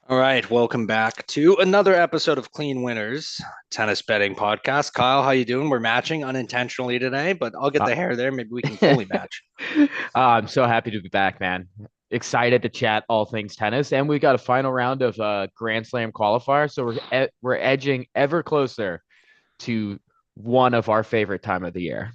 All right, welcome back to another episode of Clean Winners Tennis Betting Podcast. Kyle, how you doing? We're matching unintentionally today, but I'll get Uh, the hair there. Maybe we can fully match. I'm so happy to be back, man. Excited to chat all things tennis, and we got a final round of Grand Slam qualifier, so we're edging ever closer to one of our favorite time of the year.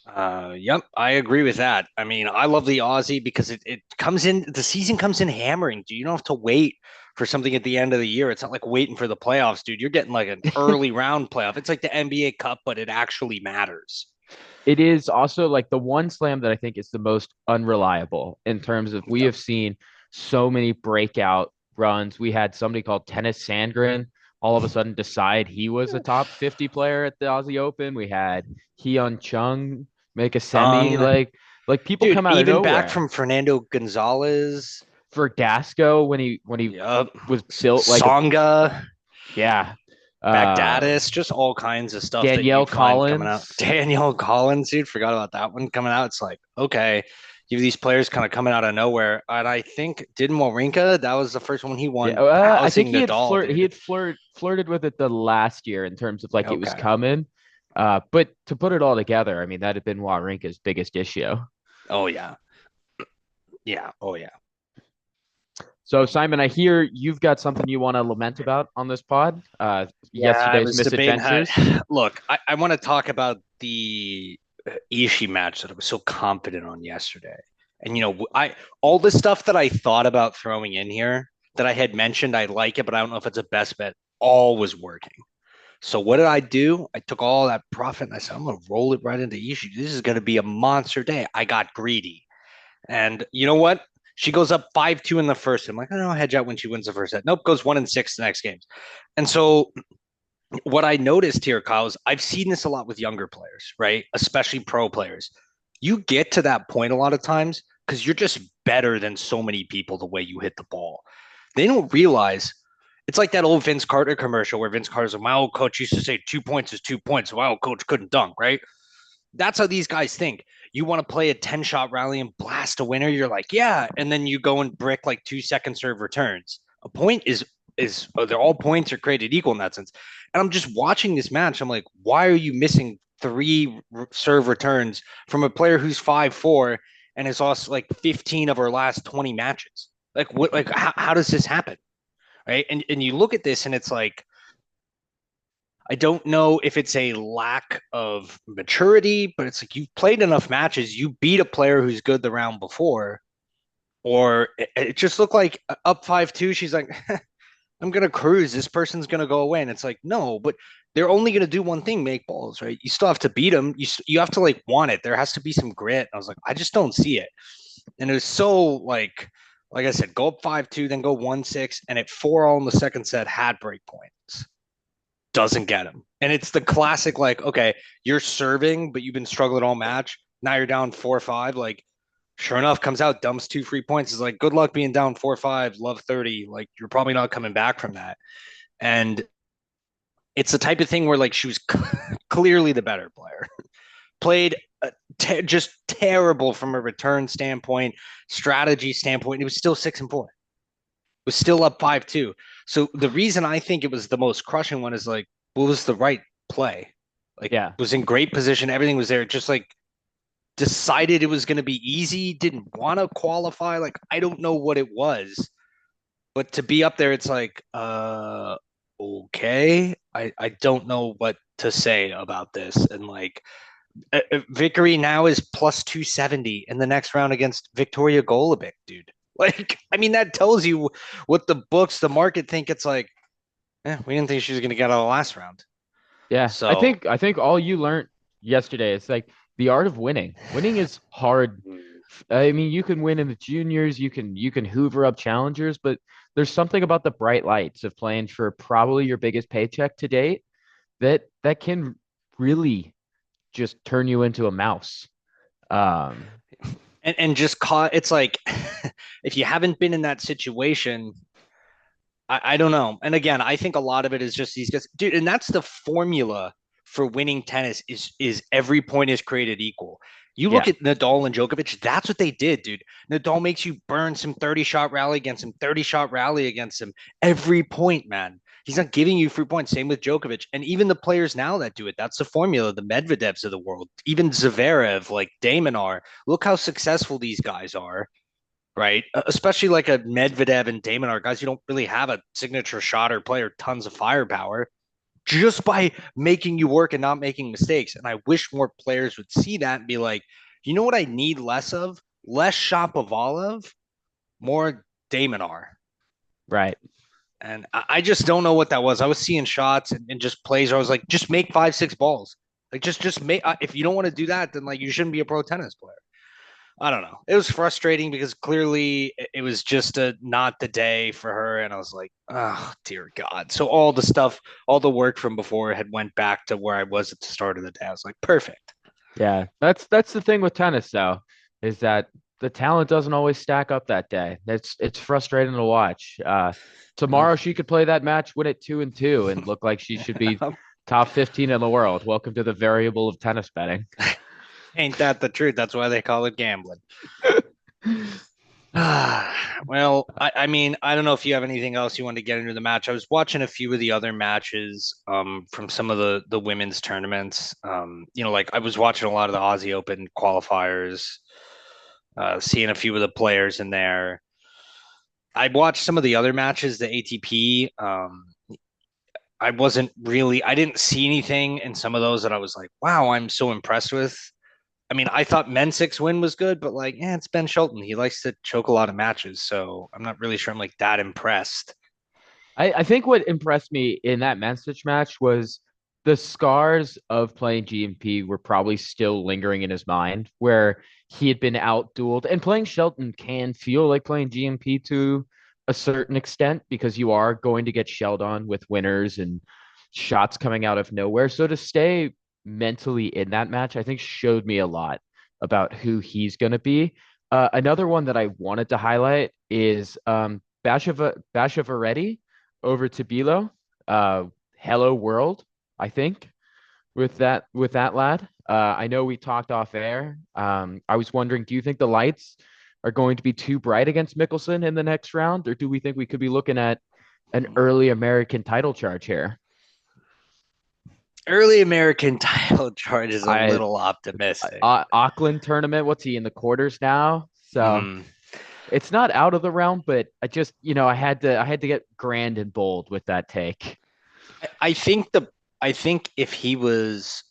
Yep, I agree with that. I mean, I love the Aussie because it comes in, the season comes in hammering. Do you don't have to wait for something at the end of the year? It's not like waiting for the playoffs, dude. You're getting like an early round playoff. It's like the NBA Cup, but it actually matters. It is also like the one slam that I think is the most unreliable in terms of we have seen so many breakout runs. We had somebody called Tennis Sandgren all of a sudden decide he was a top 50 player at the Aussie Open. We had Hyun Chung make a semi. Sung, Like people dude, come out of even back nowhere. from Fernando Gonzalez. For Gasco when he Yep. was built like a Songa. yeah. Uh Baghdadis, just all kinds of stuff that Danielle you'd find coming out. Collins. Daniel Collins, dude, forgot about that one coming out. It's like, okay, you have these players kind of coming out of nowhere. And I think, didn't Wawrinka, that was the first one he Yeah, won, I think housing he had Nadal, flirt he dude. had flirted with it the last year in terms of like it was Okay. coming. But to put it all together, I mean that had been Wawrinka's biggest issue. Oh, yeah. Yeah. Oh, yeah. So Simon, I hear you've got something you want to lament about on this pod. Yeah, I Yesterday's was debating how. misadventures. Look, I want to talk about the Ishii match that I was so confident on yesterday. And I all the stuff that I thought about throwing in here that I had mentioned, I like it, but I don't know if it's a best bet. All was working. So what did I do? I took all that profit and I said, I'm gonna roll it right into Ishii. This is gonna be a monster day. I got greedy. And you know what? She goes up 5-2 in the first. I'm like, I don't know, hedge out when she wins the first set. Nope, goes 1-6 the next games. And so what I noticed here, Kyle, is I've seen this a lot with younger players, right? Especially pro players. You get to that point a lot of times because you're just better than so many people the way you hit the ball. They don't realize it's like that old Vince Carter commercial where Vince Carter's like, my old coach used to say 2 points is 2 points. My old coach couldn't dunk, right? That's how these guys think. You want to play a 10 shot rally and blast a winner. You're like, yeah. And then you go and brick like 2 second serve returns. A point is they're all points are created equal in that sense. And I'm just watching this match. I'm like, why are you missing three serve returns from a player who's 5'4" and has lost like 15 of her last 20 matches? Like what? Like how does this happen? Right? And you look at this and it's like I don't know if it's a lack of maturity, but it's like you've played enough matches. You beat a player who's good the round before, or it just looked like up 5-2. She's like, I'm gonna cruise. This person's gonna go away, and it's like, no, but they're only gonna do one thing: make balls, right? You still have to beat them. You have to like want it. There has to be some grit. And I was like, I just don't see it, and it was so like I said, go up 5-2, then go 1-6, and at 4-all in the second set had break points doesn't get him. And it's the classic, like, okay, you're serving, but you've been struggling all match. Now you're down 4-5. Like, sure enough, comes out, dumps 2 free points. Is like, good luck being down 4-5, love 30. Like, you're probably not coming back from that. And it's the type of thing where, like, she was clearly the better player. Played just terrible from a return standpoint, strategy standpoint. It was still 6-4. Was still up 5-2. So the reason I think it was the most crushing one is like, what was the right play? Like, Yeah. was in great position. Everything was there. Just like decided it was going to be easy. Didn't want to qualify. Like, I don't know what it was, but to be up there, it's like, okay. I don't know what to say about this. And like, Vickery now is plus 270 in the next round against Victoria Golubic, dude. Like, I mean, that tells you what the books, the market think it's like, we didn't think she was going to get out of the last round. Yeah. I So, think I think all you learned yesterday is like the art of winning. Winning is hard. I mean, you can win in the juniors, you can hoover up challengers, but there's something about the bright lights of playing for probably your biggest paycheck to date that can really just turn you into a mouse. Um, and just caught, it's like, if you haven't been in that situation, I don't know. And again, I think a lot of it is just these guys, dude. And that's the formula for winning tennis is every point is created equal. You look Yeah, at Nadal and Djokovic, that's what they did, dude. Nadal makes you burn some 30-shot rally against him, 30-shot rally against him every point, man. He's not giving you free points. Same with Djokovic. And even the players now that do it, that's the formula, the Medvedevs of the world, even Zverev, like Damon are. Look how successful these guys are, right? Especially like a Medvedev and Damon are guys who don't really have a signature shot or play or tons of firepower just by making you work and not making mistakes. And I wish more players would see that and be like, you know what I need less of? Less Shapovalov, more Daminar. right. And I just don't know what that was. I was seeing shots and just plays where I was like, just make 5, 6 balls. Like just make. If you don't want to do that, then like you shouldn't be a pro tennis player. I don't know. It was frustrating because clearly it was just not the day for her, and I was like, oh dear God. So all the stuff, all the work from before had went back to where I was at the start of the day. I was like, perfect. Yeah, that's the thing with tennis though, is that the talent doesn't always stack up that day. It's frustrating to watch. Well, Tomorrow she could play that match, win it 2-2, and look like she should be top 15 in the world. Welcome to the variable of tennis betting. ain't that the truth? That's why they call it gambling. Well, I mean, I don't know if you have anything else you want to get into the match. I was watching a few of the other matches from some of the women's tournaments. Like I was watching a lot of the Aussie Open qualifiers, seeing a few of the players in there. I watched some of the other matches, the ATP. I didn't see anything in some of those that I was like, wow, I'm so impressed with. I mean, I thought Mensik's win was good, but like, it's Ben Shelton. He likes to choke a lot of matches, so I'm not really sure I'm like that impressed. I think what impressed me in that Mensich match was the scars of playing GMP were probably still lingering in his mind, where he had been outdueled. And playing Shelton can feel like playing GMP to a certain extent because you are going to get shelled on with winners and shots coming out of nowhere. So to stay mentally in that match, I think showed me a lot about who he's going to be. Another one that I wanted to highlight is Basha over to Bilo. Hello World, I think, with that lad. I know we talked off air. I was wondering, do you think the lights are going to be too bright against Mickelson in the next round, or do we think we could be looking at an early American title charge here? Early American title charge is a I little optimistic. Auckland tournament. What's he in the quarters now? So Mm. it's not out of the realm, but I just I had to get grand and bold with that take. I think I think if he was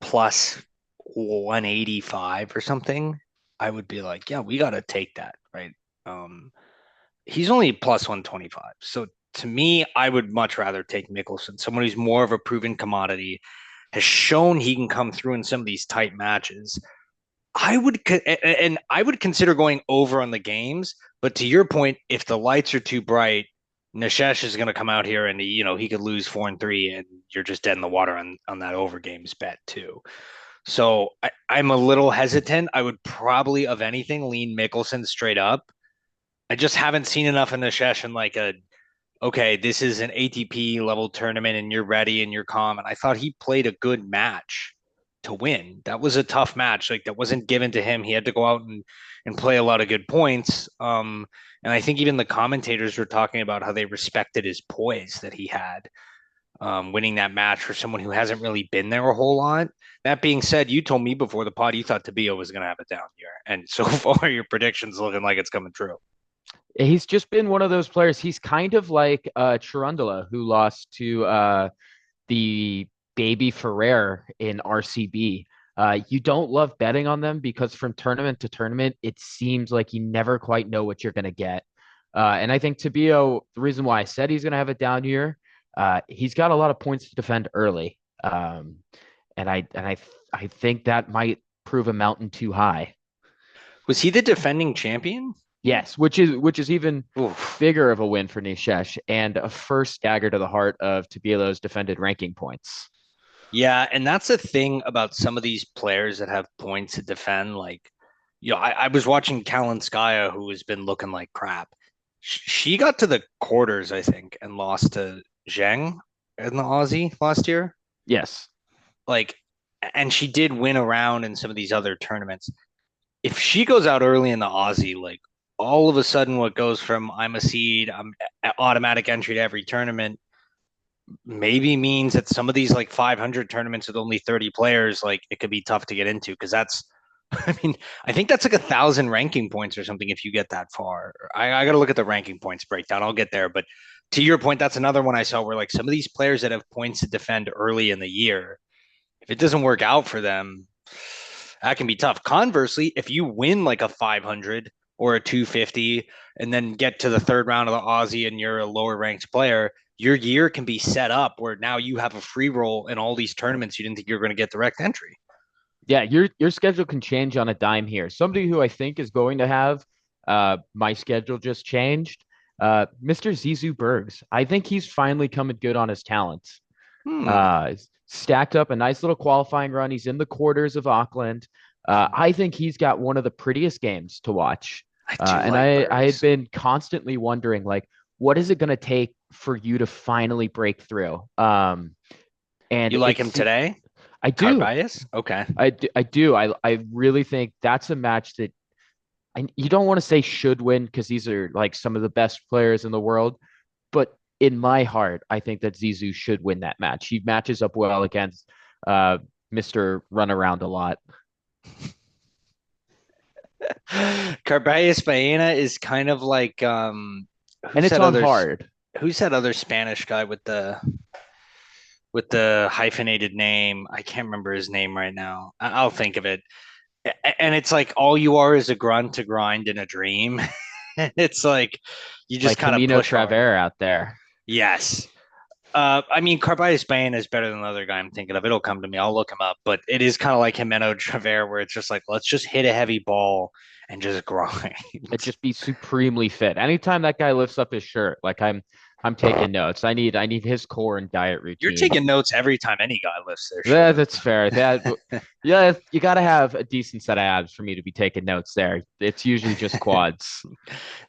plus 185 or something, I would be like, yeah, we got to take that, right? Um, he's only plus 125. So to me, I would much rather take Mickelson, someone who's more of a proven commodity, has shown he can come through in some of these tight matches. I would consider going over on the games, but to your point, if the lights are too bright, Nishesh is going to come out here and he could lose 4-3, and you're just dead in the water on that over games bet too. So I'm a little hesitant. I would probably, of anything, lean Mickelson straight up. I just haven't seen enough in Nishesh and like okay, this is an ATP level tournament and you're ready and you're calm. And I thought he played a good match to win. That was a tough match. Like that wasn't given to him. He had to go out and play a lot of good points. And I think even the commentators were talking about how they respected his poise that he had, winning that match for someone who hasn't really been there a whole lot. That being said, you told me before the pod you thought Tabio was going to have a down year, and so far your predictions looking like it's coming true. He's just been one of those players. He's kind of like Chirundala, who lost to the baby Ferrer in RCB. You don't love betting on them because from tournament to tournament, it seems like you never quite know what you're going to get. And I think Tabio, the reason why I said he's going to have a down year, he's got a lot of points to defend early, and I think that might prove a mountain too high. Was he the defending champion? Yes, which is even Oof. bigger of a win for Nishesh and a first dagger to the heart of Tabilo's defended ranking points. Yeah, and that's the thing about some of these players that have points to defend. Like, I was watching Kalinskaya, who has been looking like crap. She got to the quarters, I think, and lost to Zheng in the Aussie last year. Yes. Like, and she did win around in some of these other tournaments. If she goes out early in the Aussie, like all of a sudden, what goes from I'm a seed, I'm automatic entry to every tournament, maybe means that some of these like 500 tournaments with only 30 players, like it could be tough to get into because that's, I mean, I think that's like 1,000 ranking points or something if you get that far. I got to look at the ranking points breakdown. I'll get there. But to your point, that's another one I saw where like some of these players that have points to defend early in the year, if it doesn't work out for them, that can be tough. Conversely, if you win like a 500 or a 250 and then get to the third round of the Aussie and you're a lower ranked player, your year can be set up where now you have a free roll in all these tournaments you didn't think you were going to get direct entry. Yeah, your schedule can change on a dime here. Somebody who I think is going to have my schedule just changed, Mr. Zizou Bergs. I think he's finally coming good on his talents. Hmm. Uh, Stacked up a nice little qualifying run. He's in the quarters of Auckland. I think he's got one of the prettiest games to watch. I do And like I had Bergs. been constantly wondering, like, what is it going to take for you to finally break through? And You like him today? I do. Carbias? Okay. I do. I really think that's a match that you don't want to say should win because these are like some of the best players in the world. But in my heart, I think that Zizou should win that match. He matches up well against uh, Mr. Run Around a lot. Carbias Baena is kind of like And who's it's that on other hard. who's that other Spanish guy with the hyphenated name? I can't remember his name right now. I'll think of it. And it's like all you are is a grunt to grind in a dream. It's like you just Like kind of Camino push hard. Traver out there. Yes. I mean, Carbias Bain is better than the other guy I'm thinking of. It'll come to me. I'll look him up. But it is kind of like Jimeno Traver, where it's just like, let's just hit a heavy ball and just grind. It just be supremely fit. Anytime that guy lifts up his shirt, like I'm taking notes. I need his core and diet You're routine. taking notes every time any guy lifts their Yeah, shirt. that's fair. That yeah, you got to have a decent set of abs for me to be taking notes there. It's usually just quads.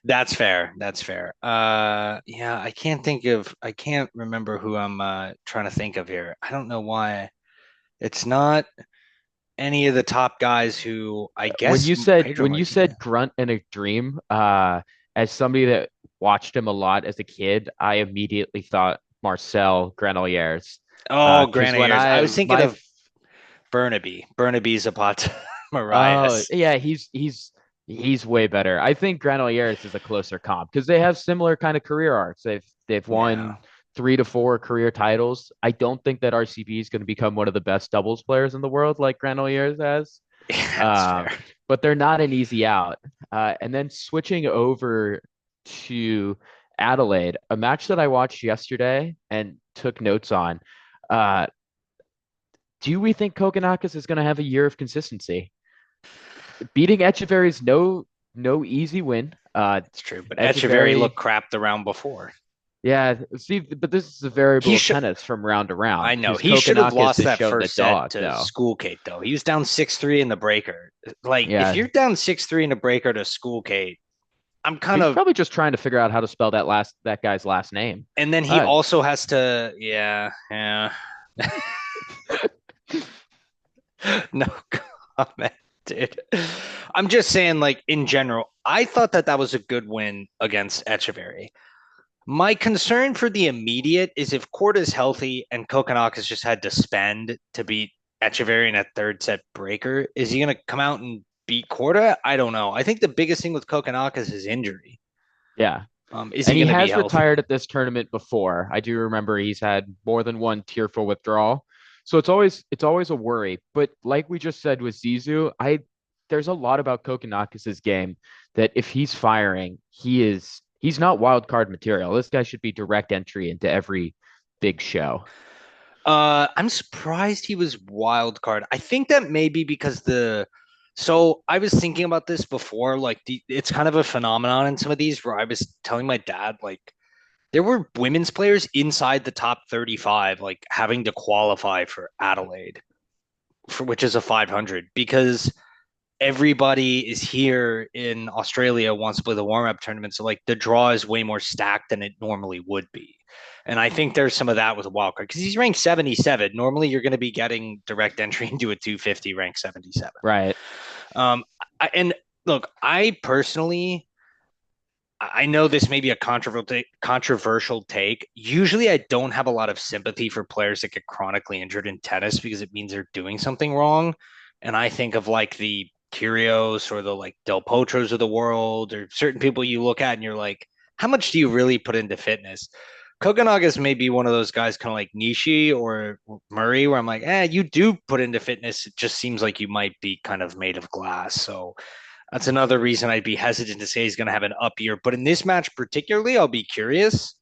That's fair. That's fair. Yeah, I can't remember who I'm trying to think of here. I don't know why. It's not any of the top guys who I guess Pedro When you Martinez. said grunt in a dream, as somebody that watched him a lot as a kid, I immediately thought Marcel Granollers. Oh, Because when Grenadiers. I I was thinking my of Burnaby. Burnaby Zapata Oh, Marias. yeah, he's way better. I think Granollers is a closer comp because they have similar kind of career arcs. They've Yeah. won 3 to 4 career titles. I don't think that RCB is going to become one of the best doubles players in the world like Granollers has. Yeah, that's Um, fair. but they're not an easy out. And then switching over to Adelaide, a match that I watched yesterday and took notes on. Uh, do we think Kokonakis is going to have a year of consistency? Beating Echeverry is no easy win. It's true. But Echeverry Echeverry, looked crap the round before. yeah. See, but this is a variable He of should tennis from round to round I know because he should have Kokonakis lost has that shown the first set dog, to though. School Kate though. He was down 6-3 in the breaker. Like if Yeah, you're down 6-3 in the breaker to School Kate, I'm kind he's of probably just trying to figure out how to spell that guy's last name. and then he Uh, also has to yeah. No comment, dude. I'm just saying, like in general, I thought that that was a good win against Echeverry. My concern for the immediate is if Korda's healthy and Kokonakis just had to spend to beat Echeverry in a third set breaker, is he going to come out and beat Korda? I don't know. I think the biggest thing with Kokonakis is injury. yeah, Is he and he going to be has healthy? retired at this tournament before. I do remember he's had more than one tearful withdrawal. So it's always a worry. But like we just said with Zizou, I there's a lot about Kokonakis's game that if he's firing, he's not wild card material. This guy should be direct entry into every big show. I'm surprised he was wild card. I think that maybe because so I was thinking about this before, like it's kind of a phenomenon in some of these where I was telling my dad, like, there were women's players inside the top 35, like having to qualify for Adelaide, for which is a 500, because everybody is here in Australia wants to play the warm up tournament. So like the draw is way more stacked than it normally would be. And I think there's some of that with a wild card because he's ranked 77. Normally, you're going to be getting direct entry into a 250 ranked 77. Right. Um, and look, I personally, I know this may be a controversial take. Usually, I don't have a lot of sympathy for players that get chronically injured in tennis because it means they're doing something wrong. And I think of like the Kyrgios or the like Del Potros of the world, or certain people you look at and you're like, how much do you really put into fitness? Kokonaga's may be one of those guys, kind of like Nishi or Murray, where I'm like, you do put into fitness. It just seems like you might be kind of made of glass. So that's another reason I'd be hesitant to say he's going to have an up year. But in this match particularly, I'll be curious.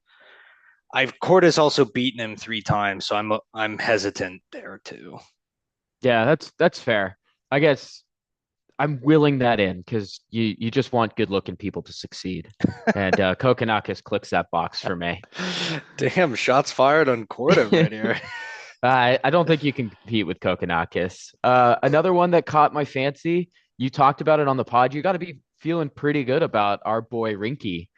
I've Corda's also beaten him 3 times, so I'm hesitant there too. Yeah, that's fair. I guess I'm willing that in because you just want good looking people to succeed. And Kokonakis clicks that box for me. Damn, shots fired on Corda right here. I don't think you can compete with Kokonakis. Another one that caught my fancy. You talked about it on the pod. You got to be feeling pretty good about our boy Rinky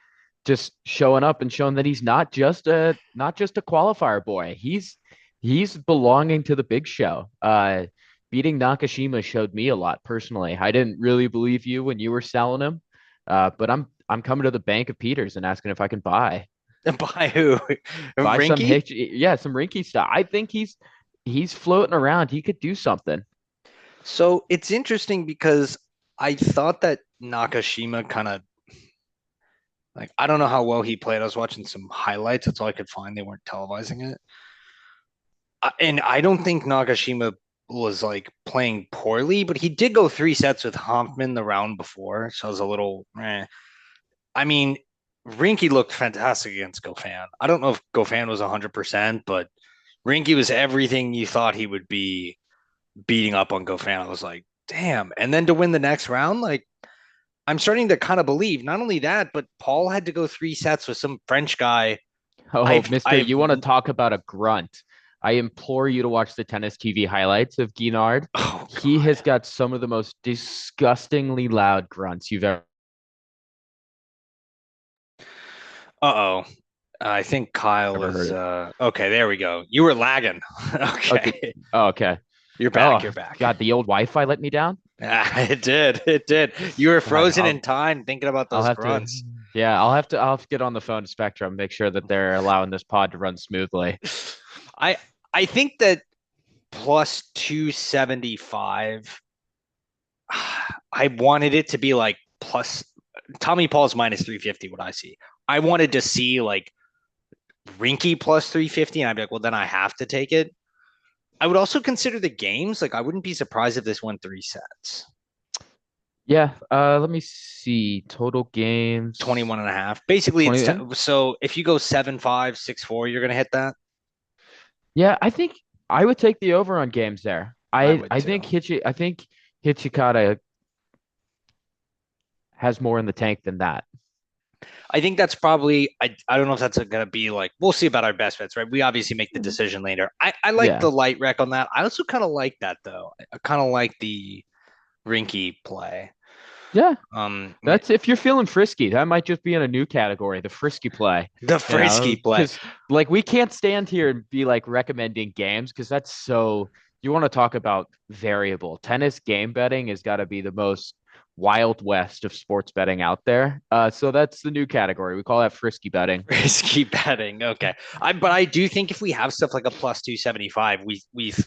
just showing up and showing that he's not just a qualifier boy. He's belonging to the big show. Beating Nakashima showed me a lot personally. I didn't really believe you when you were selling him, but I'm coming to the Bank of Peters and asking if I can By who? buy some Rinky? yeah, some Rinky stuff. I think he's floating around. He could do something. So it's interesting because I thought that Nakashima kind of like I don't know how well he played. I was watching some highlights. That's all I could find. They weren't televising it. And I don't think Nakashima was like playing poorly, but he did go 3 sets with Hoffman the round before, so I was a little. I mean, Rinky looked fantastic against Gofan. I don't know if Gofan was 100%, but Rinky was everything you thought he would be beating up on Gofan. I was like, damn. And then to win the next round, like I'm starting to kind of believe. Not only that, but Paul had to go 3 sets with some French guy. Oh, I've Mister, I've you want to talk about a grunt? I implore you to watch the tennis TV highlights of Guinard. oh He god. has got some of the most disgustingly loud grunts you've Uh-oh. I think Kyle ever is heard. okay, there we go. You were lagging. Oh, did, Okay. oh, okay. You're back. Oh, You're back. God, the old Wi-Fi let me down. It did. It did. You were God, frozen in time thinking about I'll those have to, grunts. yeah, I'll have to get on the phone to Spectrum, make sure that they're allowing this pod to run smoothly. I I think that plus 275 I wanted it to be like plus Tommy Paul's minus 350 what I see. I wanted to see like Rinky plus 350 and I'd be like, well then I have to take it. I would also consider the games. Like I wouldn't be surprised if this went 3 sets. Yeah, let me see. Total games 21 and a half. Basically, 20. so if you go 7-5, 6-4, you're going to hit that. Yeah, I think I would take the over on games there. I would too. I think Hichikata has more in the tank than that. I think that's probably, I don't know if that's going to be like, we'll see about our best bets, right? We obviously make the Mhm. decision later. I like Yeah. the light wreck on that. I also kind of like that though. I kind of like the Rinky play. Yeah. Um, That's if you're feeling frisky, that might just be in a new category, the frisky play. the You frisky know, play. because like we can't stand here and be like recommending games because that's so you want to talk about variable. Tennis game betting has got to be the most wild west of sports betting out there. So that's the new category. We call that frisky betting. Risky betting. Okay. But I do think if we have stuff like a plus 275, we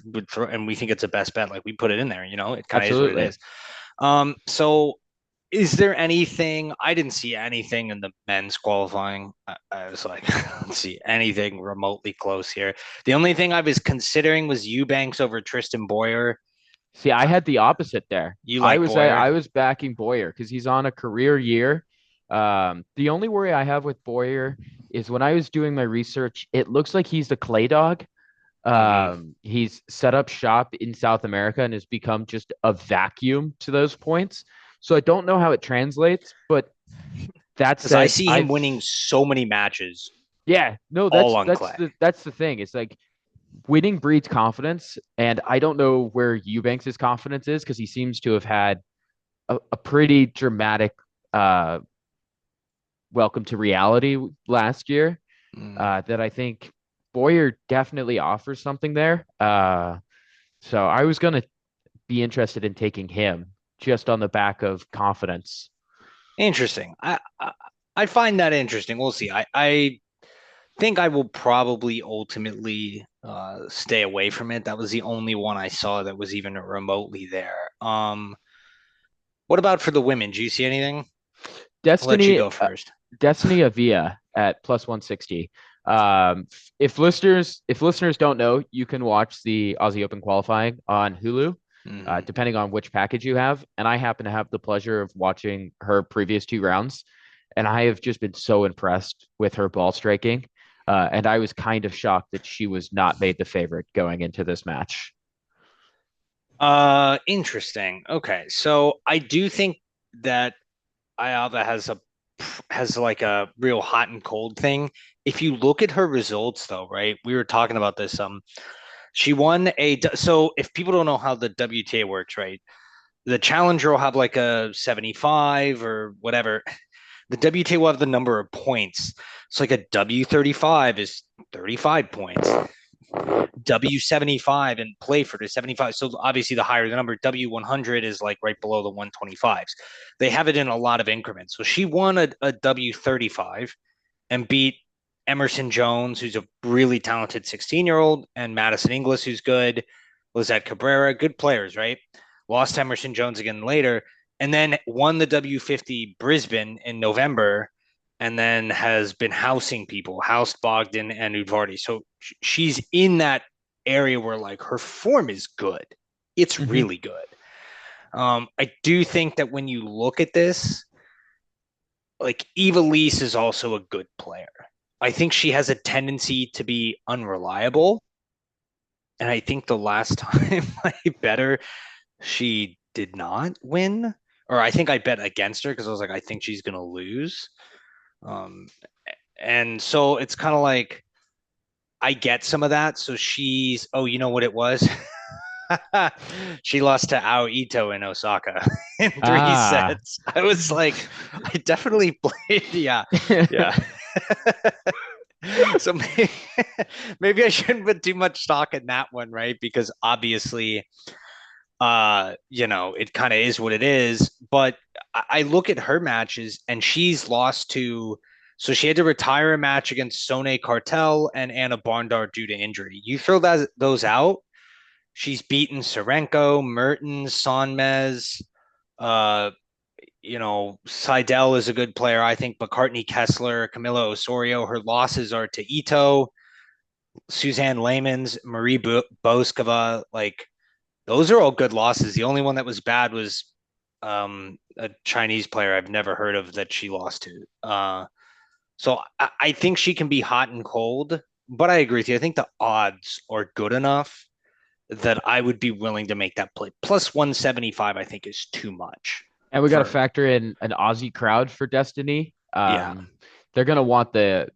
would throw and we think it's a best bet, like we put it in there, it kind of is what it Absolutely. is. So is there anything I didn't see anything in the men's qualifying? I was like, I don't see anything remotely close here. The only thing I was considering was Eubanks over Tristan Boyer. See, I had the opposite there. You like I Boyer? was backing Boyer because he's on a career year. The only worry I have with Boyer is when I was doing my research, it looks like he's the clay dog. Mm-hmm. He's set up shop in South America and has become just a vacuum to those points. So I don't know how it translates, but that Because I said, see him winning so many matches yeah, no, all on clay. that's the thing. It's like winning breeds confidence, and I don't know where Eubanks' confidence is because he seems to have had a pretty dramatic uh welcome to reality last year. Mm. that I think Boyer definitely offers something there. So I was going to be interested in taking him just on the back of confidence. Interesting. I find that interesting. We'll see. I think I will probably ultimately stay away from it. That was the only one I saw that was even remotely there. What about for the women? Do you see anything? I'll let you Destiny go first. Destiny Avia at plus 160. If listeners don't know, you can watch the Aussie Open qualifying on Hulu, Hmm. depending on which package you have. And I happen to have the pleasure of watching her previous two rounds, and I have just been so impressed with her ball striking. And I was kind of shocked that she was not made the favorite going into this match. Interesting. Okay, so I do think that Ayava has like a real hot and cold thing. If you look at her results, though, right? We were talking about this. She won so if people don't know how the WTA works, right? The challenger will have like a 75 or whatever. The WTA will have the number of points. So like a W35 is 35 points. W75 and Playford is 75. So obviously the higher the number, W100 is like right below the 125s. They have it in a lot of increments. So she won a W35 and beat Emerson Jones, who's a really talented 16-year-old, and Madison Inglis, who's good. Lizette Cabrera, good players, right? Lost to Emerson Jones again later, and then won the W50 Brisbane in November, and then has been housing people, housed Bogdan and Udvardy. So she's in that area where like her form is good. It's Hmm. really good. I do think that when you look at this, like Eva Lees is also a good player. I think she has a tendency to be unreliable. And I think the last time I bet her, she did not win. Or I think I bet against her because I was like, I think she's going to lose. Um, and so it's kind of like I get some of that. So oh, you know what it was? She lost to Ao Ito in Osaka in three Ah. sets. I was like, I definitely played. Yeah. Yeah. So maybe I shouldn't put too much stock in that one, right? Because obviously, it kind of is what it is. But I look at her matches and she's lost to, so she had to retire a match against Sone Cartel and Anna Barndar due to injury. You throw those out, she's beaten Serenko, Mertens, Sonmez, uh, Seidel is a good player, I think. McCartney Kessler, Camila Osorio. Her losses are to Ito, Suzanne Lamans, Marie Boskova. Like those are all good losses. The only one that was bad was a Chinese player I've never heard of that she lost to. So I think she can be hot and cold, but I agree with you. I think the odds are good enough that I would be willing to make that play. Plus 175, I think, is too much And we got to for, factor in an Aussie crowd for Destiny. yeah. They're gonna want the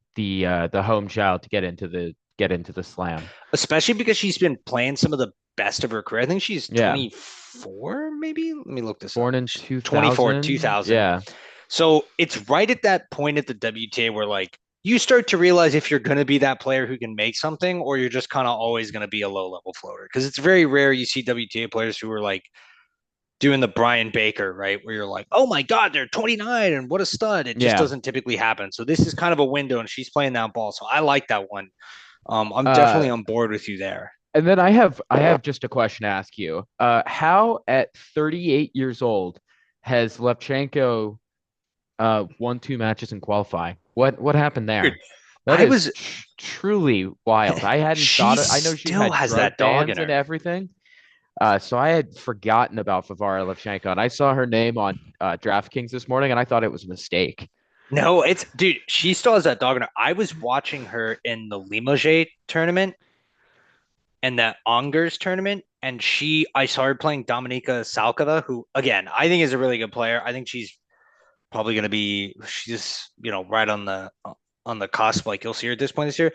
home child to get into the slam. Especially because she's been playing some of the best of her career. I think she's Yeah, 24, maybe. Let me look this up. born in She's 24, 2000. 2000. Yeah, So it's right at that point at the WTA where like you start to realize if you're going to be that player who can make something or you're just kind of always going to be a low level floater. Because it's very rare you see WTA players who are like doing the Brian Baker, right? Where you're like, oh my God, they're 29 and what a stud. It just yeah. doesn't typically happen. So this is kind of a window and she's playing that ball. So I like that one. I'm Uh, definitely on board with you there. and then I have just a question to ask you. How at 38 years old has Levchenko won two matches in qualifying? What happened Dude, there? That I is was truly wild. I hadn't she thought it. I know she's still had has drug that dog in bans and her. everything. So I had forgotten about Favara Levchenko, and I saw her name on DraftKings this morning, and I thought it was a mistake. No, it's dude, she still has that dog in her. I was watching her in the Limoges tournament and that Angers tournament, and I saw her playing Dominika Salkova, who again I think is a really good player. I think she's probably going to be she's right on the cusp. Like you'll see her at this point this year.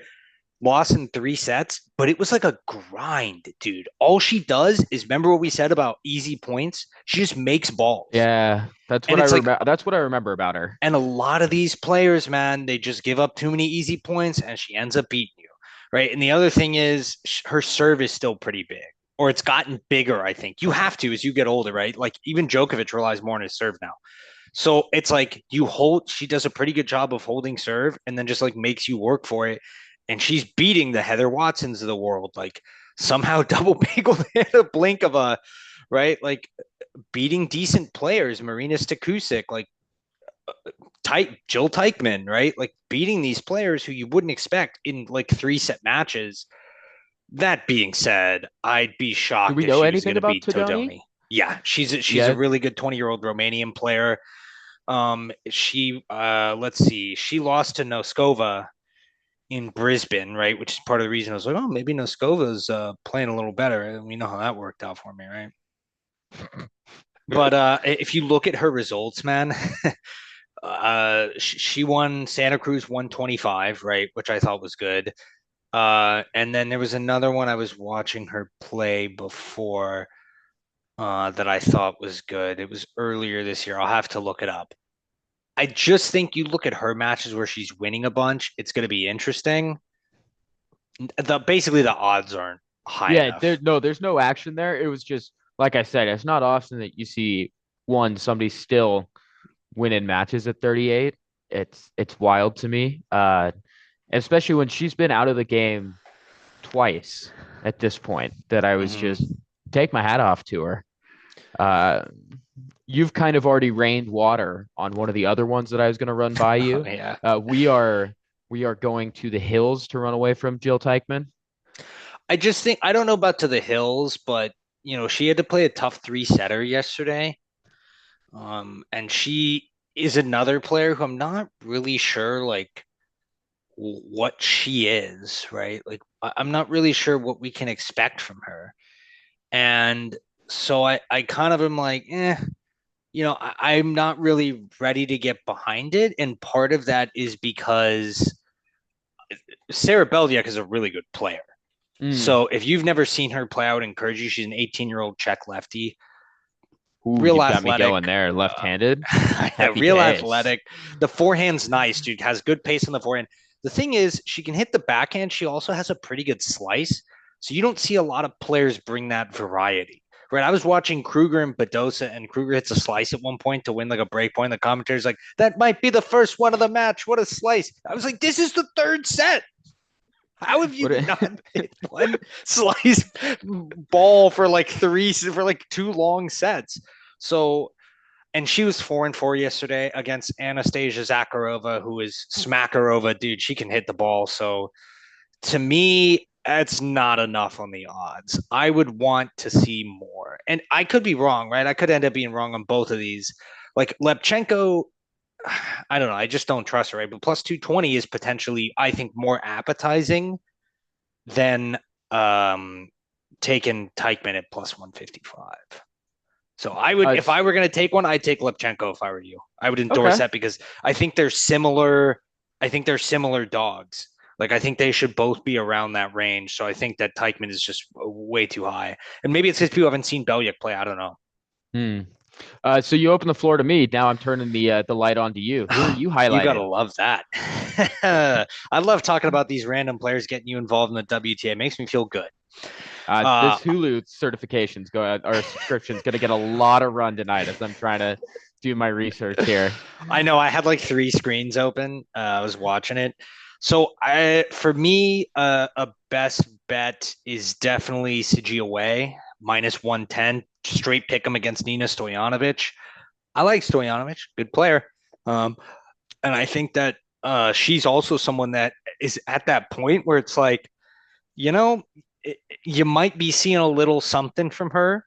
lost in 3 sets, but it was like a grind, dude. All she does is remember what we said about easy points? She just makes balls. Yeah, that's what And I it's like, remember. That's what I remember about her. and a lot of these players, man, they just give up too many easy points and she ends up beating you. Right. And the other thing is her serve is still pretty big, or it's gotten bigger. I think you have to as you get older, right? Like even Djokovic relies more on his serve now. So it's like you hold, she does a pretty good job of holding serve and then just like makes you work for it. And she's beating the Heather Watsons of the world, like somehow double bagel in a blink of a, right? Like beating decent players, Marina Stakusik, like Jill Teichman, right? Like beating these players who you wouldn't expect in like 3 set matches. That being said, I'd be Do shocked we if know she was anything going to about beat Todoni? Todoni. Yeah, she's a Yeah. really good 20-year-old Romanian player. She let's see, she lost to Noskova in Brisbane, right? Which is part of the reason I was like, oh, maybe Noskova's playing a little better. And we know how that worked out for me, right? But if you look at her results, man, she won Santa Cruz 125, right? Which I thought was good. And then there was another one I was watching her play before that I thought was good. It was earlier this year. I'll have to look it up. I just think you look at her matches where she's winning a bunch, it's going to be interesting. Basically the odds aren't high Yeah, enough. there's no action there. It was just like I said, it's not often that you see somebody still winning matches at 38. It's wild to me. Especially when she's been out of the game twice at this point that I was just Mm-hmm. take my hat off to her. Uh, you've kind of already rained water on one of the other ones that I was going to run by Oh, you. yeah. We are going to the hills to run away from Jill Teichman. I just think I don't know about to the hills, but she had to play a tough 3 setter yesterday. And she is another player who I'm not really sure like what she is, right? Like I'm not really sure what we can expect from her. And so I kind of am like, I'm not really ready to get behind it. And part of that is because Sarah Beldiak is a really good player. Mm. So if you've never seen her play, I would encourage you. She's an 18-year-old Czech lefty, Ooh, real you've got me athletic. going there. Left-handed. Yeah, Happy real days. athletic. The forehand's nice, dude. Has good pace on the forehand. The thing is, she can hit the backhand. She also has a pretty good slice. So you don't see a lot of players bring that variety. Right. I was watching Kruger and Badosa, and Kruger hits a slice at one point to win like a break point. The commentator's like, that might be the first one of the match. What a slice. I was like, this is the third set. How have you What a- not hit one slice ball for like for like 2 long sets? So, and she was 4-4 yesterday against Anastasia Zakharova, who is Smackarova. Dude, she can hit the ball. So to me, that's not enough on the odds. I would want to see more. And I could be wrong, right? I could end up being wrong on both of these. Like Lepchenko, I don't know. I just don't trust her, right? But plus 220 is potentially, I think, more appetizing than taking Teichman at plus 155. So I would, if it's I were going to take one, I'd take Lepchenko if I were you. I would endorse okay. that because I think they're similar. I think they're similar dogs. Like I think they should both be around that range. So I think that Teichman is just way too high. And maybe it's because people haven't seen Belyak play. I don't know. Hmm. So you open the floor to me. Now I'm turning the light on to you. Who are you You gotta highlighting? love that. I love talking about these random players getting you involved in the WTA. It makes me feel good. Uh, This Hulu certification's going or subscription's going to get a lot of run tonight as I'm trying to do my research here. I know I had like 3 screens open. I was watching it. So for me, a best bet is definitely Siji away minus 110. Straight pick him against Nina Stojanovic. I like Stojanovic, good player. Um, and I think that she's also someone that is at that point where it's like, you know, you might be seeing a little something from her,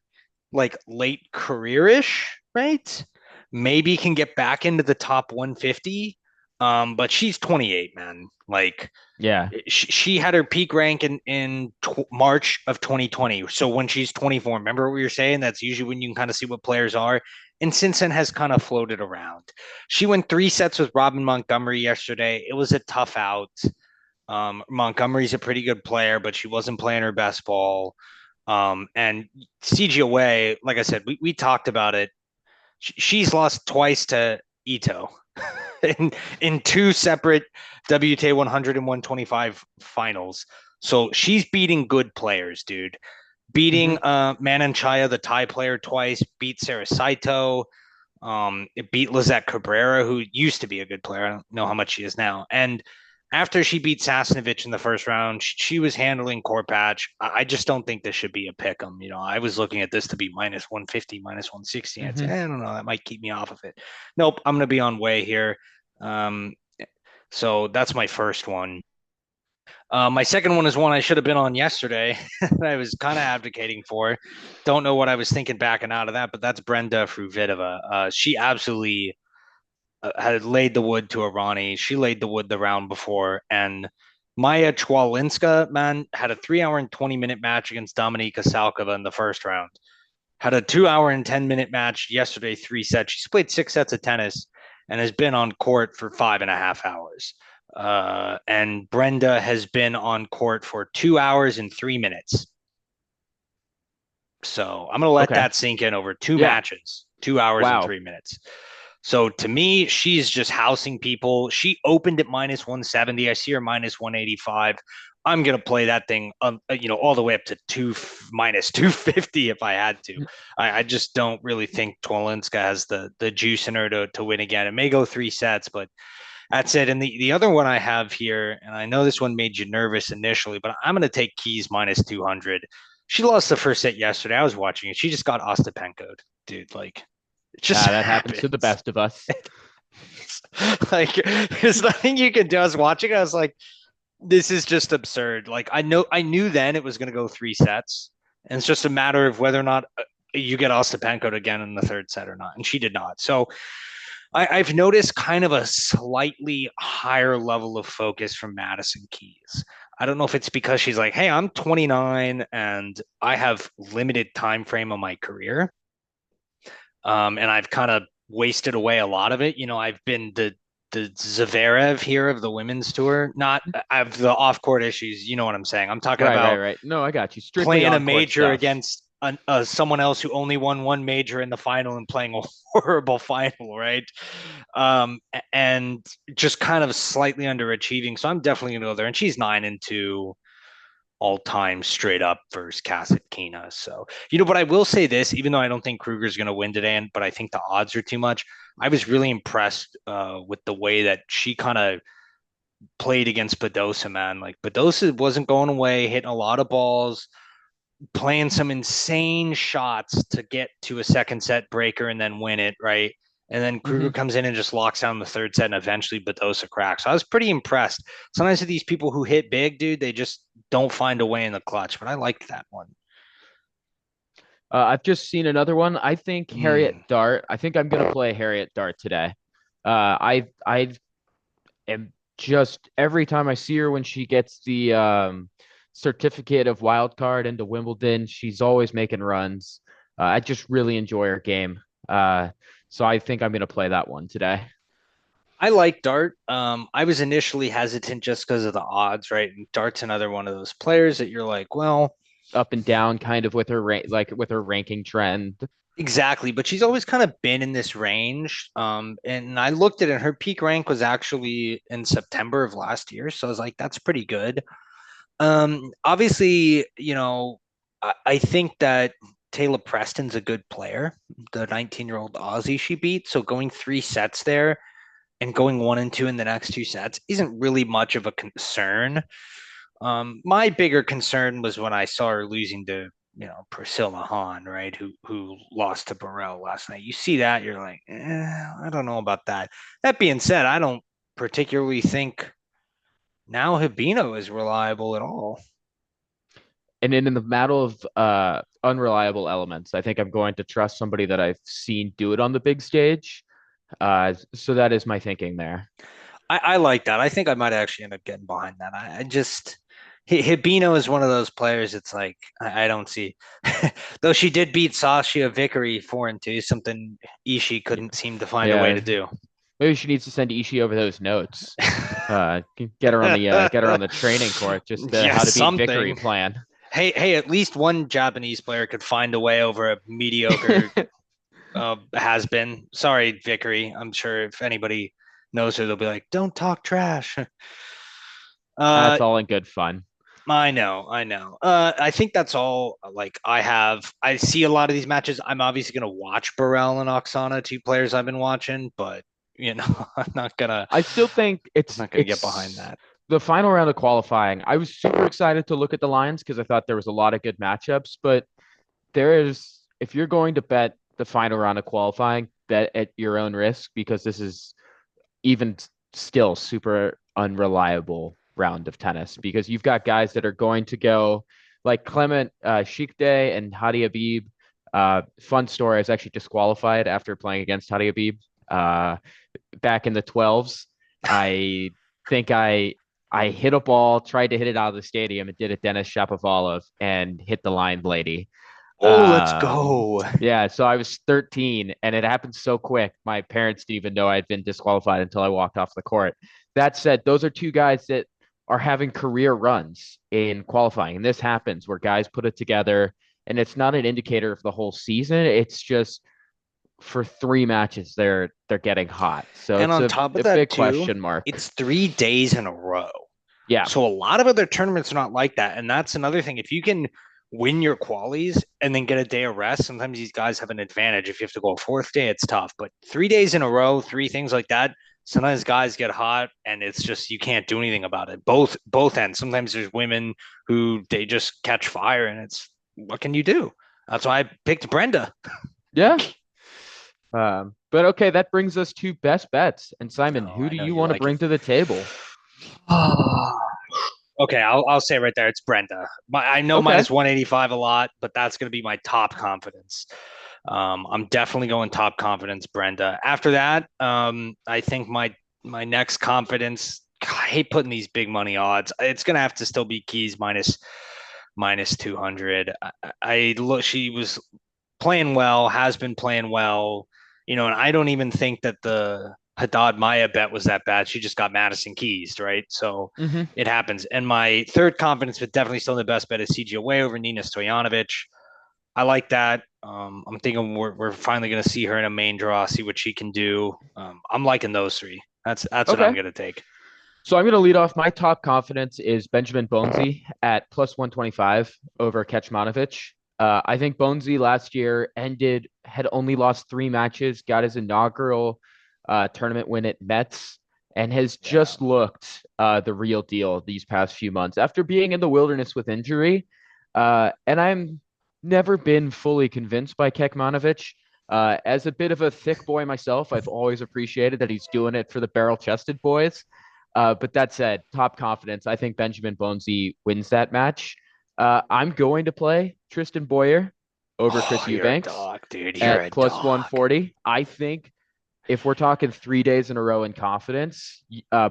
like late careerish, right? Maybe can get back into the top 150. But she's 28, man. Like Yeah. she had her peak rank in March of 2020. So when she's 24, remember what we were saying? That's usually when you can kind of see what players are. And since then has kind of floated around. She went 3 sets with Robin Montgomery yesterday. It was a tough out. Montgomery's a pretty good player, but she wasn't playing her best ball. And CG away, like I said, we talked about it. She's lost twice to Ito in two separate WTA 100 and 125 finals. So she's beating good players, dude. Beating Hmm. Mananchaya, the Thai player, twice, beat Sarah Saito, it beat Lizette Cabrera, who used to be a good player. I don't know how much she is now. And after she beat Sasnovich in the first round, she was handling Korpatch. I just don't think this should be a pick 'em. I was looking at this to be minus 150, minus 160. I'd say, Hmm. I don't know, that might keep me off of it. Nope, I'm going to be on way here. Um, so that's my first one. My second one is one I should have been on yesterday. I was kind of advocating for. Don't know what I was thinking backing out of that, but that's Brenda Fruhvirtova. She absolutely had laid the wood to Irani. She laid the wood the round before, and Maya Chwalinska, man, had a 3 hour and 20 minute match against Dominika Salkova in the first round. Had a 2 hour and 10 minute match yesterday, 3 sets. She's played 6 sets of tennis and has been on court for 5.5 hours. And Brenda has been on court for 2 hours and 3 minutes. So I'm going to let Okay. that sink in over two Yeah. matches, 2 hours and Wow. 3 minutes. So to me, she's just housing people. She opened at minus 170. I see her minus 185. I'm gonna play that thing, all the way up to minus 250 if I had to. I just don't really think Twolinska has the juice in her to win again. It may go 3 sets, but that's it. And the other one I have here, and I know this one made you nervous initially, but I'm gonna take Keys minus 200. She lost the first set yesterday. I was watching it. She just got Ostapenko'd, dude. Like it just That happens to the happens. best of us. Like there's nothing you can do. I was watching. I was like, this is just absurd. Like I knew then it was going to go 3 sets, and it's just a matter of whether or not you get Ostapenko again in the third set or not, and she did not. So I've noticed kind of a slightly higher level of focus from Madison Keys. I don't know if it's because she's like, hey, I'm 29 and I have limited time frame of my career, and I've kind of wasted away a lot of it. I've been the Zverev here of the women's tour, not of the off court issues. You know what I'm saying? I'm talking Right, right, about right. No, I got you. Strictly playing a on court major stuff. against someone else who only won one major in the final and playing a horrible final, right? And just kind of slightly underachieving. So I'm definitely gonna go there. And she's 9-2 all time straight up versus Kasatkina. So, but I will say this, even though I don't think Kruger's going to win today, but I think the odds are too much. I was really impressed with the way that she kind of played against Badosa, man. Like Badosa wasn't going away, hitting a lot of balls, playing some insane shots to get to a second set breaker and then win it, right? And then Kruger Hmm. comes in and just locks down the third set, and eventually Badosa cracks. So I was pretty impressed. Sometimes with these people who hit big, dude, they just don't find a way in the clutch. But I liked that one. I've just seen another one. I think Harriet Mm. Dart. I think I'm gonna play Harriet Dart today. I am just every time I see her when she gets the certificate of wild card into Wimbledon, she's always making runs. I just really enjoy her game. So I think I'm gonna play that one today. I like Dart. I was initially hesitant just because of the odds, right? And Dart's another one of those players that you're like, well, Up and down, kind of with her like with her ranking trend. exactly, but she's always kind of been in this range. And I looked at it, her peak rank was actually in September of last year. So I was like, that's pretty good. Obviously, I think that Taylor Preston's a good player, the 19-year-old Aussie she beat. So going 3 sets there and going 1-2 in the next 2 sets isn't really much of a concern. My bigger concern was when I saw her losing to, Priscilla Hahn, right? Who lost to Burrell last night. You see that, you're like, I don't know about that. That being said, I don't particularly think now Habino is reliable at all. And then in the battle of unreliable elements, I think I'm going to trust somebody that I've seen do it on the big stage. So that is my thinking there. I like that. I think I might actually end up getting behind that. I just Hibino is one of those players. It's like I don't see, though she did beat Sasha Vickery 4-2, something Ishii couldn't seem to find a way Yeah, to do. Maybe she needs to send Ishii over those notes. Get her on the training court, just Yeah, how to beat Vickery something. plan. Hey, at least one Japanese player could find a way over a mediocre has been. Sorry, Vickery. I'm sure if anybody knows her, they'll be like, "Don't talk trash." Uh, That's all in good fun. I know, I know. I think that's all. Like, I have. I see a lot of these matches. I'm obviously gonna watch Burrell and Oksana, two players I've been watching, but I'm not gonna. I still think I'm not gonna get behind that. the final round of qualifying. I was super excited to look at the lines because I thought there was a lot of good matchups, but there is if you're going to bet the final round of qualifying, bet at your own risk because this is even still super unreliable round of tennis because you've got guys that are going to go like Clement Sheikday and Hadi Habib. Fun story, I was actually disqualified after playing against Hadi Habib back in the 12s. I think I hit a ball, tried to hit it out of the stadium, and did a Dennis Shapovalov and hit the line lady. Oh, let's go. Yeah, so I was 13 and it happened so quick. My parents didn't even know I'd been disqualified until I walked off the court. That said, those are two guys that are having career runs in qualifying. And this happens where guys put it together and it's not an indicator of the whole season. It's just for 3 matches they're getting hot. So And it's on top of a that, big too, question mark. it's 3 days in a row. Yeah. So a lot of other tournaments are not like that. And that's another thing. If you can win your qualies and then get a day of rest, sometimes these guys have an advantage. If you have to go a fourth day, it's tough. But 3 days in a row, three things like that, sometimes guys get hot and it's just you can't do anything about it. Both ends. Sometimes there's women who they just catch fire and it's what can you do? That's why I picked Brenda. Yeah. But okay, that brings us to best bets. And Simon, Oh, who I do know you you want to like it. bring to the table? Okay, I'll say right there, it's Brenda. I know Okay. minus 185 a lot, but that's going to be my top confidence. I'm definitely going top confidence, Brenda. After that, I think my next confidence. God, I hate putting these big money odds. It's going to have to still be Keys minus 200. I look. She was playing well, has been playing well, and I don't even think that the Haddad Maya bet was that bad. She just got Madison Keys, right? So Mm-hmm. it happens. And my third confidence, but definitely still the best bet is CG away over Nina Stojanovic. I like that. I'm thinking we're finally going to see her in a main draw, see what she can do. I'm liking those three. That's what I'm Okay. going to take. So I'm going to lead off. My top confidence is Benjamin Bonesy at plus 125 over Kecmanovic. I think Bonesy last year had only lost 3 matches, got his inaugural tournament win at Metz, and has Yeah. just looked the real deal these past few months after being in the wilderness with injury. And I'm never been fully convinced by Kecmanovic. As a bit of a thick boy myself, I've always appreciated that he's doing it for the barrel chested boys. But that said, top confidence. I think Benjamin Bonesy wins that match. I'm going to play Tristan Boyer over Chris Oh, you're a Eubanks dog, dude. You're at a plus dog. 140. I think if we're talking 3 days in a row in confidence,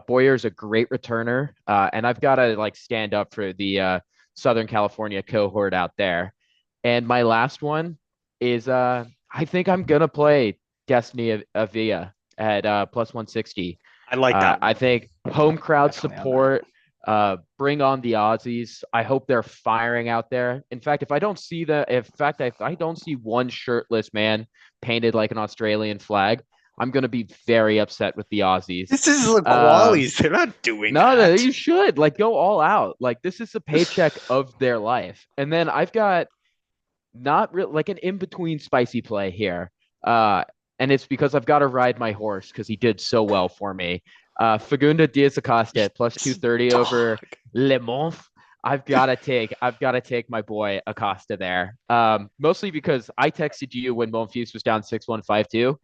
Boyer's a great returner. And I've got to like stand up for the Southern California cohort out there. And my last one is I think I'm going to play Destiny Avila at plus 160. I like that I one. think home crowd Definitely on that. support, bring on the Aussies. I hope they're firing out there. In fact, if I don't see one shirtless man painted like an Australian flag, I'm going to be very upset with the Aussies. This is the Um, Quallies. They're not doing no, that. you should like go all out. Like this is the paycheck of their life. And then I've got not real like an in between spicy play here. Uh, and it's because I've got to ride my horse because he did so well for me. Fagunda Diaz Acosta at plus Yes, 230 over dog. Le Mans. I've got to take my boy Acosta there. Mostly because I texted you when Monfils was down 6-1-5-2.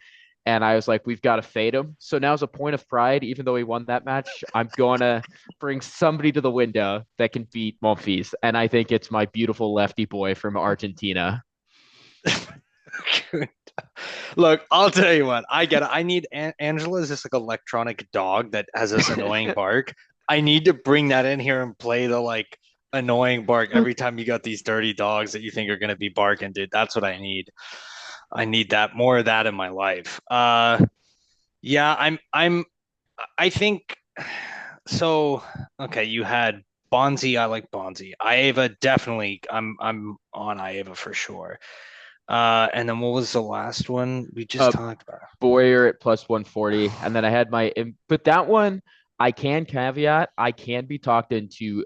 And I was like, we've got to fade him. So now, as a point of pride, even though he won that match, I'm going to bring somebody to the window that can beat Monfils. And I think it's my beautiful lefty boy from Argentina. Look, I'll tell you what. I get it. I need Angela is this like electronic dog that has this annoying bark. I need to bring that in here and play the like annoying bark every time you got these dirty dogs that you think are gonna be barking, dude. That's what I need. I need that more of that in my life. Yeah, I think so. Okay, you had Bonzi. I like Bonzi. Ieva, definitely. I'm on Ieva for sure. And then what was the last one we just Uh, talked about? Boyer at plus 140. And then I had but that one, I can caveat, I can be talked into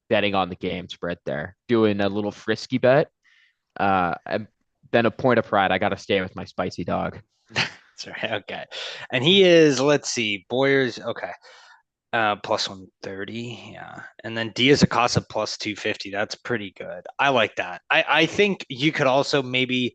betting on the game spread there, doing a little frisky bet. And then a point of pride, I got to stay with my spicy dog. Sorry, okay. And he is, let's see, Boyer's okay. Plus 130, yeah. And then Diaz Acosta plus 250. That's pretty good. I like that. I think you could also maybe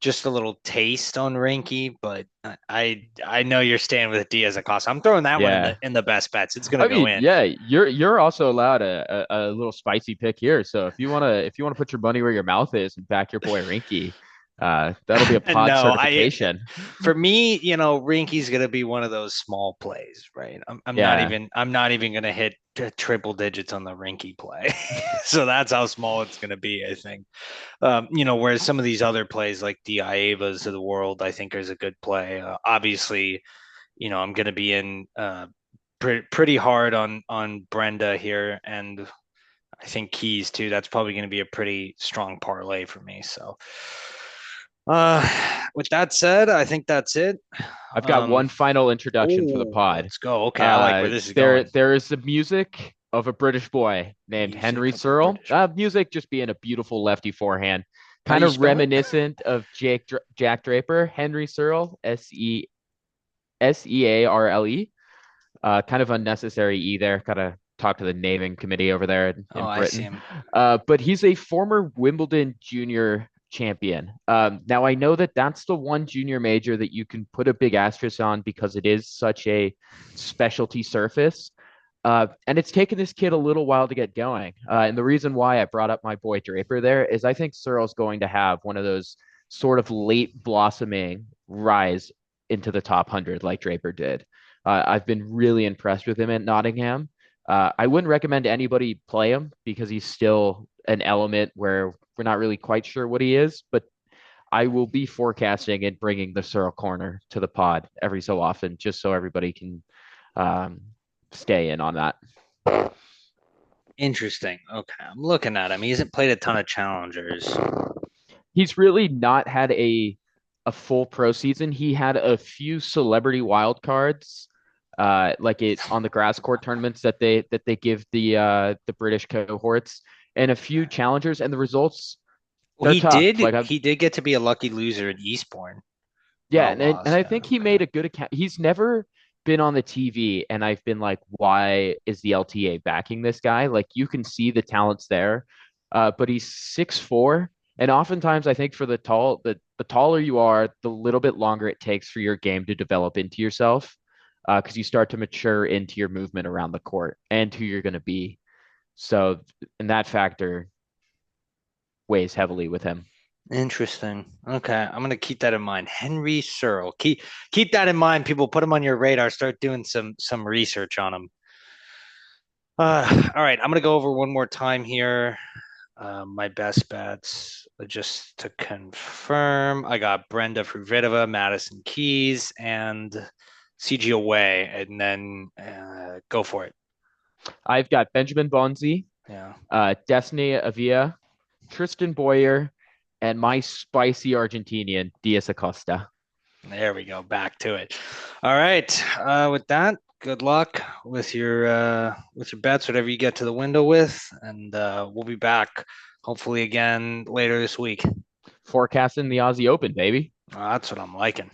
just a little taste on Rinky, but I know you're staying with Diaz Acosta. I'm throwing that one in Yeah. the best bets. It's gonna I go mean, in. yeah, you're also allowed a little spicy pick here. So if you wanna put your money where your mouth is and back your boy Rinky, that'll be a And pod no, I certification. for me, Rinky's gonna be one of those small plays, right? Yeah. I'm not even gonna hit triple digits on the Rinky play. So that's how small it's gonna be, I think. Whereas some of these other plays like the Iavas of the world, I think is a good play. Obviously, I'm gonna be in pretty hard on Brenda here, and I think Keys too. That's probably gonna be a pretty strong parlay for me. So with that said, I think that's it. I've got Um, one final introduction for the oh, pod. let's go. Okay, I like where this is going. There is the music of a British boy named Henry Music of a Searle. British. Music just being a beautiful lefty forehand, How do kind you of spell it? reminiscent of Jack Draper. Henry Searle, Searle. Kind of unnecessary E there. Gotta talk to the naming committee over there Oh, in I see Britain. him. But he's a former Wimbledon junior champion. Now I know that that's the one junior major that you can put a big asterisk on because it is such a specialty surface. And it's taken this kid a little while to get going. And the reason why I brought up my boy Draper there is I think Searle's going to have one of those sort of late blossoming rise into the top 100 like Draper did. I've been really impressed with him at Nottingham. I wouldn't recommend anybody play him because he's still an element where we're not really quite sure what he is, but I will be forecasting and bringing the Searle corner to the pod every so often, just so everybody can um, stay in on that. Interesting. Okay, I'm looking at him. He hasn't played a ton of challengers. He's really not had a full pro season. He had a few celebrity wild cards, like it on the grass court tournaments that they give the British cohorts, and a few challengers, and the results Well, they're tough. Like he did get to be a lucky loser at Eastbourne. yeah, Well, and lost. I Yeah. think he Okay. made a good account. He's never been on the TV, and I've been like, why is the LTA backing this guy? Like, you can see the talents there, but he's 6'4", and oftentimes I think for the taller you are, the little bit longer it takes for your game to develop into yourself, because you start to mature into your movement around the court and who you're going to be. So, and that factor weighs heavily with him. Interesting. Okay, I'm gonna keep that in mind. Henry Searle. Keep that in mind. People put him on your radar. Start doing some research on him. All right, I'm gonna go over one more time here. My best bets, just to confirm. I got Brenda Fruvidova, Madison Keys, and CG away, and then go for it. I've got Benjamin Bonzi, Yeah. Destiny Avila, Tristan Boyer, and my spicy Argentinian, Diaz Acosta. There we go. Back to it. All right. With that, good luck with your bets, whatever you get to the window with, and we'll be back hopefully again later this week. Forecasting the Aussie Open, baby. That's what I'm liking.